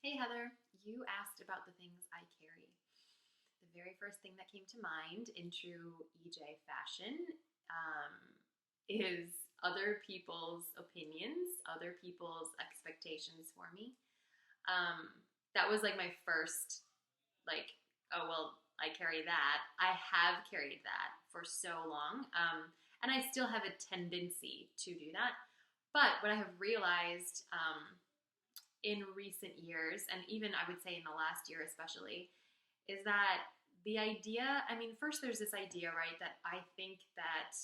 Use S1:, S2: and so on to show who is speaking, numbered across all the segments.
S1: Hey Heather, you asked about the things I carry. The very first thing that came to mind in true EJ fashion um, is other people's opinions, other people's expectations for me. Um, that was like my first, like, oh, well, I carry that. I have carried that for so long. And I still have a tendency to do that. But what I have realized in recent years, and even I would say in the last year especially, is that the idea, I mean, first there's this idea, right, that I think that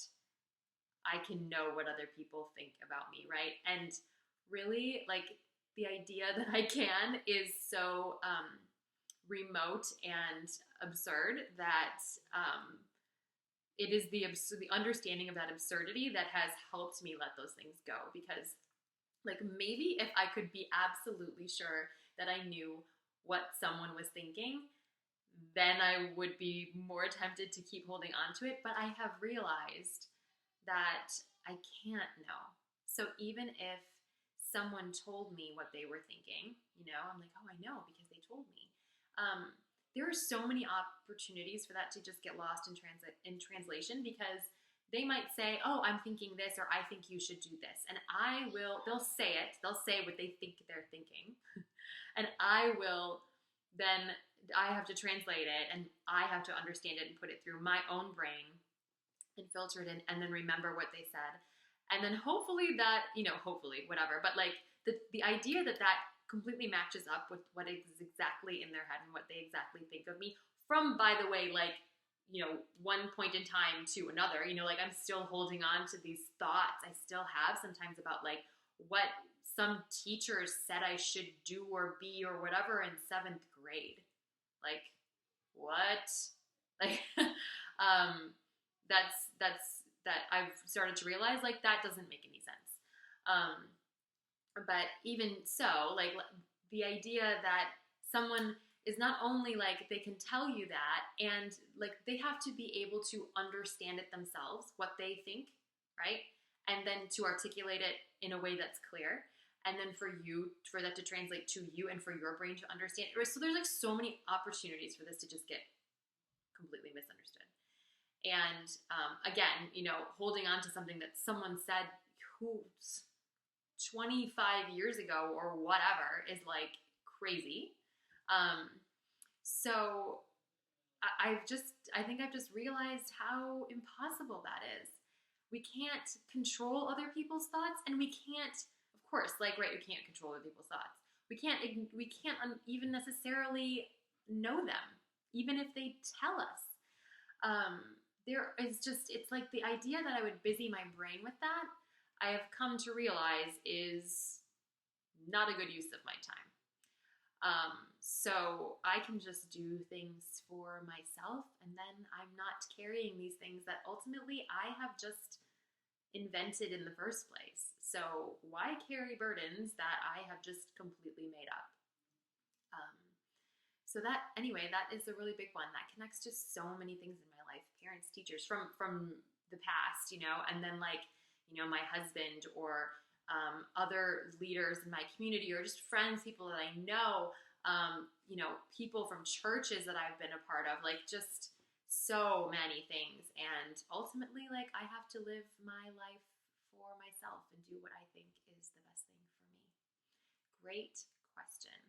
S1: I can know what other people think about me, right? And really, like, the idea that I can is so remote and absurd that it is the understanding of that absurdity that has helped me let those things go. Because like maybe if I could be absolutely sure that I knew what someone was thinking, then I would be more tempted to keep holding on to it. But I have realized that I can't know. So even if someone told me what they were thinking, I'm like, oh, I know because they told me. There are so many opportunities for that to just get lost in translation, because they might say, oh, I'm thinking this, or I think you should do this. And they'll say it, they'll say what they think they're thinking. And then I have to translate it, and I have to understand it and put it through my own brain and filter it in, and then remember what they said. And then hopefully that, hopefully, whatever. But like the idea that completely matches up with what is exactly in their head and what they exactly think of me from, by the way, like, one point in time to another, like I'm still holding on to these thoughts I still have sometimes about like what some teachers said I should do or be or whatever in seventh grade. Like, what? Like, that I've started to realize, like, that doesn't make any sense. But even so, like, the idea that someone is not only like they can tell you that, and like they have to be able to understand it themselves, what they think, right? And then to articulate it in a way that's clear, and then for that to translate to you and for your brain to understand it. So there's like so many opportunities for this to just get completely misunderstood. And again, holding on to something that someone said who's 25 years ago or whatever is like crazy. So I think I've just realized how impossible that is. We can't control other people's thoughts, and we can't, of course, like, right, we can't control other people's thoughts. We can't even necessarily know them, even if they tell us. It's like the idea that I would busy my brain with that, I have come to realize is not a good use of my time. So I can just do things for myself, and then I'm not carrying these things that ultimately I have just invented in the first place. So why carry burdens that I have just completely made up? So that, anyway, that is a really big one that connects to so many things in my life, parents, teachers from the past, and then like, my husband or other leaders in my community, or just friends, people that I know, people from churches that I've been a part of, like just so many things. And ultimately, like, I have to live my life for myself and do what I think is the best thing for me. Great question.